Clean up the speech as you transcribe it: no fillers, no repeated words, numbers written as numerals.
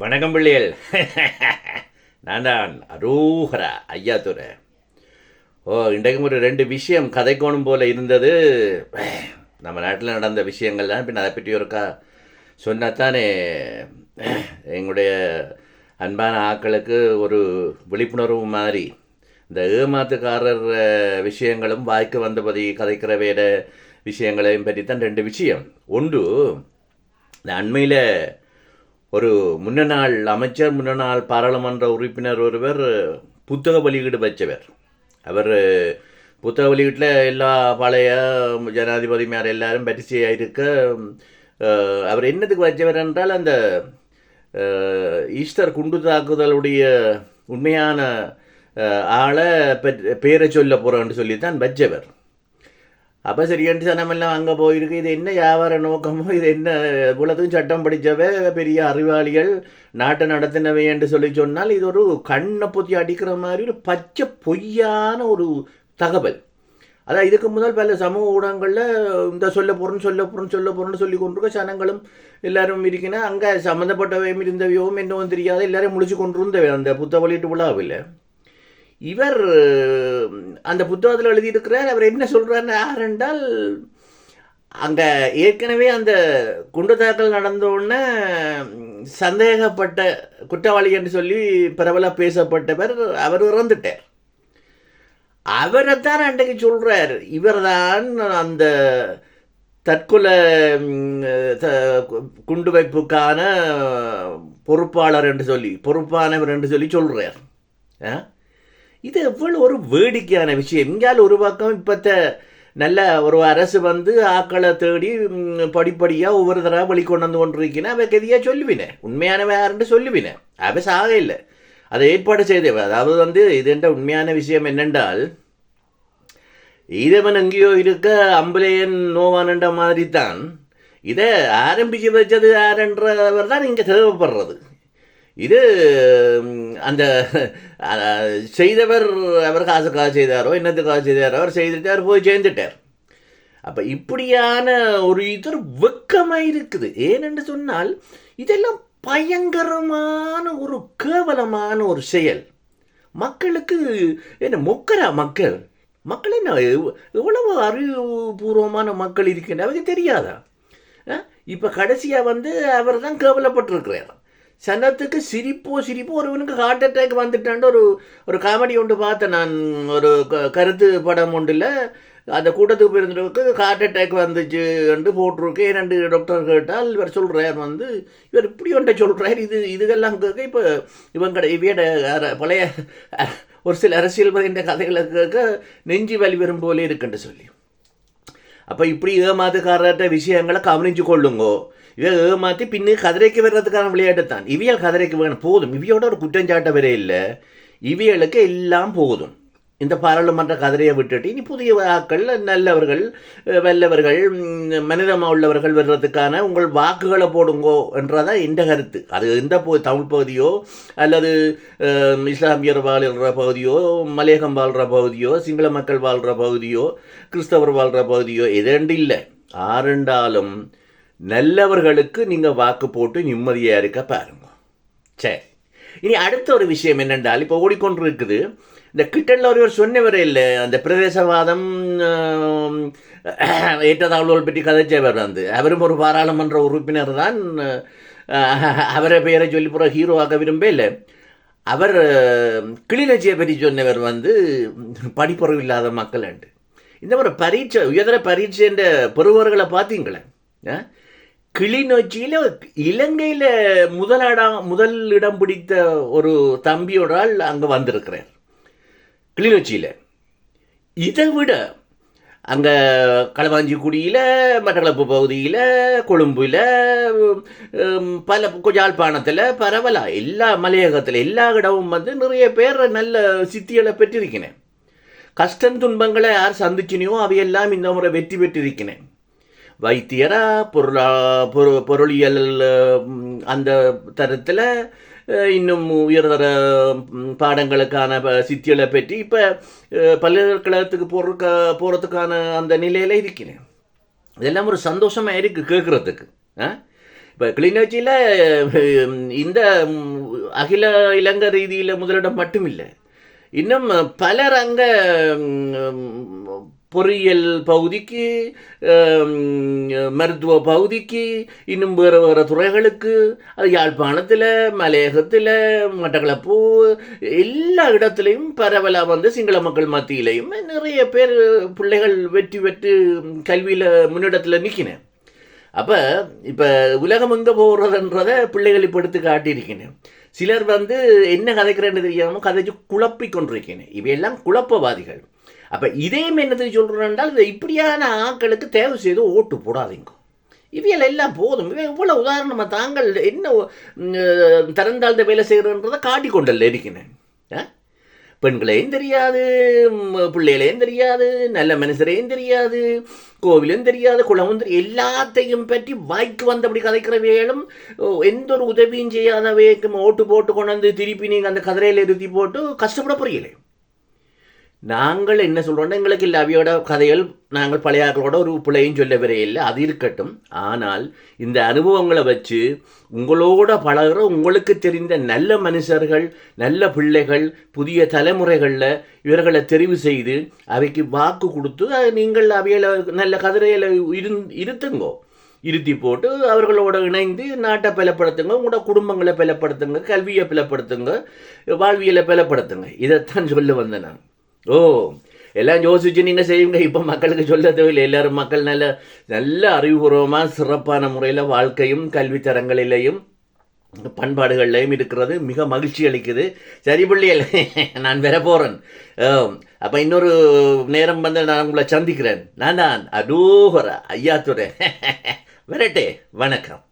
வணக்கம் பிள்ளைகள். நான் தான் அரோஹரா ஐயாத்துறை. இன்றைக்கும் ஒரு 2 விஷயம் கதைக்கோணும் போல் இருந்தது. நம்ம நாட்டில் நடந்த விஷயங்கள் தான். பின் அதை பற்றி ஒருக்கா சொன்னத்தானே எங்களுடைய அன்பான ஆக்களுக்கு ஒரு விழிப்புணர்வு மாதிரி. இந்த ஏமாத்துக்காரர் விஷயங்களும் வாய்க்கு வந்தபடி கதைக்கிற வேற விஷயங்களையும் பற்றி தான் 2 விஷயம். ஒன்று, இந்த அண்மையில் ஒரு முன்னாள் அமைச்சர், முன்னாள் பாராளுமன்ற உறுப்பினர் ஒருவர் புத்தக வெளியீடு வச்சவர். அவர் புத்தக வெளியீட்டில் எல்லா பழைய ஜனாதிபதி மேலே எல்லாரும் பரிசையாக இருக்க அவர் என்னத்துக்கு வச்சவர் என்றால், அந்த ஈஸ்டர் குண்டு தாக்குதலுடைய உண்மையான ஆளை பேரை சொல்ல போகிறோன்னு சொல்லி தான் வச்சவர். அப்போ சரியன்ட்டு சனமெல்லாம் அங்கே போயிருக்கு. இது என்ன வியாபார நோக்கமோ, இது என்ன இவ்வளோத்துக்கும் சட்டம் படித்தவை பெரிய அறிவாளிகள் நாட்டை நடத்தினவை என்று சொல்லி சொன்னால், இது ஒரு கண்ணை பொத்தி அடிக்கிற மாதிரி ஒரு பச்சை பொய்யான ஒரு தகவல். அதான் இதுக்கு முதல் பல சமூக ஊடகங்களில் இந்த சொல்ல போகிறோன்னு சொல்லி கொண்டிருக்க சனங்களும் எல்லாரும் இருக்கினா, அங்கே சம்மந்தப்பட்டவையும் இருந்தவையும் என்னவும் தெரியாத எல்லாரையும் முடிச்சு கொண்டு இருந்தவை அந்த புத்தக வெளியீட்டு விழாவில். இவர் அந்த புத்தகத்தில் எழுதியிருக்கிறார். அவர் என்ன சொல்கிறார் யாரென்றால், அங்கே ஏற்கனவே அந்த குண்டு தாக்கல் நடந்தோடனே சந்தேகப்பட்ட குற்றவாளி என்று சொல்லி பிரபல பேசப்பட்டவர் அவர் இறந்துட்டார். அவரைத்தான் அன்றைக்கு சொல்கிறார், இவர் தான் அந்த தற்கொலை குண்டு வைப்புக்கான பொறுப்பாளர் என்று சொல்லி, பொறுப்பானவர் என்று சொல்லி சொல்கிறார். இது எவ்வளோ ஒரு வேடிக்கையான விஷயம். எங்கேயால் ஒரு பக்கம் இப்போத்த நல்ல ஒரு அரசு வந்து ஆக்களை தேடி படிப்படியாக ஒவ்வொரு தடவை வழி கொண்டு வந்து கொண்டிருக்கேன். அவ கதியாக சொல்லுவினேன், உண்மையானவ யாருன்னு சொல்லுவினேன். அவ சாக இல்லை, அதை ஏற்பாடு செய்தவ. அதாவது வந்து இது என்ற உண்மையான விஷயம் என்னென்றால், ஈதவன் எங்கேயோ இருக்க அம்புலேயன் நோவானன்ற மாதிரி தான் இதை ஆரம்பித்து வச்சது யாருன்றவர் தான் இங்கே தேவைப்படுறது. இது அந்த செய்தவர் அவர் காசுக்காக செய்தாரோ என்னத்துக்காக செய்தாரோ அவர் செய்துட்டார், போய் சேர்ந்துட்டார். அப்போ இப்படியான ஒரு இது வெக்கமாக இருக்குது. ஏனென்று சொன்னால், இதெல்லாம் பயங்கரமான ஒரு கேவலமான ஒரு செயல். மக்களுக்கு என்ன மொக்கரா மக்கள் என்ன எவ்வளவு அறிவுபூர்வமான மக்கள் இருக்கின்ற அவருக்கு தெரியாதா? இப்போ கடைசியாக வந்து அவர் தான் கேவலப்பட்டிருக்கிறார். சனத்துக்கு சிரிப்போ ஒருவனுக்கு ஹார்ட் அட்டாக் வந்துட்டான்ட்டு ஒரு காமெடி ஒன்று பார்த்தேன் நான். ஒரு கருத்து படம் ஒன்றில் அந்த கூட்டத்துக்கு போயிருந்தவருக்கு ஹார்ட் அட்டாக் வந்துச்சு என்று போட்டிருக்கு. 2 டாக்டர் கேட்டால் இவர் சொல்கிறார் வந்து, இவர் இப்படி ஒன்றை சொல்கிறார். இதுகெல்லாம் கேட்க இப்போ இவங்க இவையோட பழைய ஒரு சில அரசியல்வாதின்ற கதைகளை கேட்க நெஞ்சு வலி வரும் போலே இருக்குன்னு சொல்லி. அப்போ இப்படி ஏமாத்துக்காரர்கிட்ட விஷயங்களை கவனித்து கொள்ளுங்கோ. இவை ஏமாற்றி பின்னு கதிரைக்கு வர்றதுக்கான விளையாட்டு தான். இவியல் கதிரைக்கு வேணும் போதும். இவையோட ஒரு குற்றஞ்சாட்ட வரை இல்லை. இவியலுக்கு எல்லாம் போதும். இந்த பாராளுமன்ற கதிரையை விட்டுட்டு இனி புதிய ஆக்கள், நல்லவர்கள், வல்லவர்கள், மனிதமாக உள்ளவர்கள் வர்றதுக்கான உங்கள் வாக்குகளை போடுங்கோ என்றதான் இந்த கருத்து. அது எந்த தமிழ் பகுதியோ அல்லது இஸ்லாமியர் வாழ்கிற பகுதியோ, மலையகம் வாழ்கிற பகுதியோ, சிங்கள மக்கள் வாழ்கிற பகுதியோ, கிறிஸ்தவர் வாழ்கிற பகுதியோ எதெண்டு இல்லை. ஆரெண்டாலும் நல்லவர்களுக்கு நீங்கள் வாக்கு போட்டு நிம்மதியாக இருக்க பாருங்க. சரி, இனி அடுத்த ஒரு விஷயம் என்னென்றால், இப்போ ஓடிக்கொண்டு இருக்குது இந்த கிட்டனில் ஒருவர் சொன்னவர் இல்லை, அந்த பிரதேசவாதம் ஏற்றத்தாழ்வுகள் பற்றி கதைச்சவர் வந்து, அவரும் ஒரு பாராளுமன்ற உறுப்பினர் தான். அவரை பெயரை சொல்லி போகிற ஹீரோவாக விரும்ப இல்லை. அவர் கிளிநொச்சியை பற்றி சொன்னவர் வந்து படிப்பறிவு இல்லாத மக்கள் அண்டு. இந்த ஒரு பரீட்சை, உயர்தர பரீட்சைன்ற பெறுவர்களை பார்த்தீங்களே. கிளிநொச்சியில் இலங்கையில் முதல் இடம் பிடித்த ஒரு தம்பியோட ஆள் அங்கே வந்திருக்கிறார் கிளிநொச்சியில். இதை விட அங்கே களவாஞ்சிக்குடியில், மட்டக்களப்பு பகுதியில், கொழும்பில், பல யாழ்ப்பாணத்தில், பரவலாக எல்லா மலையகத்தில் எல்லா இடமும் வந்து நிறைய பேர் நல்ல சித்திகளை பெற்றிருக்கிறேன். கஷ்டம் துன்பங்களை யார் சந்திச்சினியோ அவையெல்லாம் இந்த முறை வெற்றி பெற்றிருக்கிறேன். வைத்தியரா, பொருளியல் அந்த தரத்தில் இன்னும் உயர்தர பாடங்களுக்கான சித்திகளை பற்றி இப்போ பல்கலைக்கழகத்துக்கு போகிறதுக்கான அந்த நிலையில் இருக்கிறேன். இதெல்லாம் ஒரு சந்தோஷமாக இருக்குது கேட்குறதுக்கு. இப்போ கிளிநொச்சியில் இந்த அகில இலங்கை ரீதியில் முதலிடம் மட்டும் இல்லை, இன்னும் பலர் அங்கே பொறியியல் பகுதிக்கு, மருத்துவ பகுதிக்கு, இன்னும் வேறு வேறு துறைகளுக்கு, அது யாழ்ப்பாணத்தில், மலையகத்தில், மட்டக்களப்பு, எல்லா இடத்துலையும் பரவலாக வந்து சிங்கள மக்கள் மத்தியிலையும் நிறைய பேர் பிள்ளைகள் வெற்றி பெற்று கல்வியில் முன்னிடத்தில் நிற்கினேன். அப்போ இப்போ உலகம் எங்கே போகிறதுன்றதை பிள்ளைகள் இப்போ எடுத்து காட்டியிருக்கேன். சிலர் வந்து என்ன கதைக்கிறேன்னு தெரியாமல் கதைச்சு குழப்பி கொண்டிருக்கேன். இவையெல்லாம் குழப்பவாதிகள். அப்போ இதையும் என்னது சொல்கிறேன் என்றால், இப்படியான ஆட்களுக்கு தேவை செய்து ஓட்டு போடாதீங்க. இவையில் எல்லாம் போதும். இவை இவ்வளோ உதாரணமாக தாங்கள் என்ன திறந்தாழ்ந்த வேலை செய்கிறன்றதை காட்டிக்கொண்டல்ல இருக்கிறேன். பெண்களையும் தெரியாது, பிள்ளைகளையும் தெரியாது, நல்ல மனுஷரையும் தெரியாது, கோவிலும் தெரியாது, குளமும் தெரியாது, எல்லாத்தையும் பற்றி வாய்க்கு வந்தபடி கதைக்கிறவைகளும் எந்த ஒரு உதவியும் செய்யாதவைக்கும் ஓட்டு போட்டு கொண்டு வந்து திருப்பி நீங்கள் அந்த கதிரையில் இருத்தி போட்டு கஷ்டப்பட புரியலை. நாங்கள் என்ன சொல்கிறோன்னா, எங்களுக்கு இல்லை அவையோட கதைகள், நாங்கள் பழைய ஆக்களோட ஒரு பிள்ளையும் சொல்ல வரையில்லை, அது இருக்கட்டும். ஆனால் இந்த அனுபவங்களை வச்சு உங்களோட பழகிற உங்களுக்கு தெரிந்த நல்ல மனுஷர்கள், நல்ல பிள்ளைகள், புதிய தலைமுறைகளில் இவர்களை தெரிவு செய்து அவைக்கு வாக்கு கொடுத்து நீங்கள் அவைகளை நல்ல கதிரையில் இருத்துங்கோ. இருத்தி போட்டு அவர்களோட இணைந்து நாட்டை பலப்படுத்துங்க, உங்களோட குடும்பங்களை பலப்படுத்துங்க, கல்வியை பலப்படுத்துங்க, வாழ்வியலை பலப்படுத்துங்க. இதைத்தான் சொல்ல வந்தேன் நான். எல்லாம் யோசிச்சு நீங்கள் செய்யுங்க. இப்போ மக்களுக்கு சொல்ல தேவையில்லை. எல்லாரும் மக்கள் நல்ல நல்ல அறிவுபூர்வமாக சிறப்பான முறையில் வாழ்க்கையும் கல்வித்தரங்களிலையும் பண்பாடுகள்லையும் இருக்கிறது மிக மகிழ்ச்சி அளிக்குது. சரி பிள்ளைகள், நான் வர போகிறேன். அப்போ இன்னொரு நேரம் வந்து நான் உங்களை சந்திக்கிறேன். நான் தான் அடோகரா ஐயாத்துறை. வரட்டே, வணக்கம்.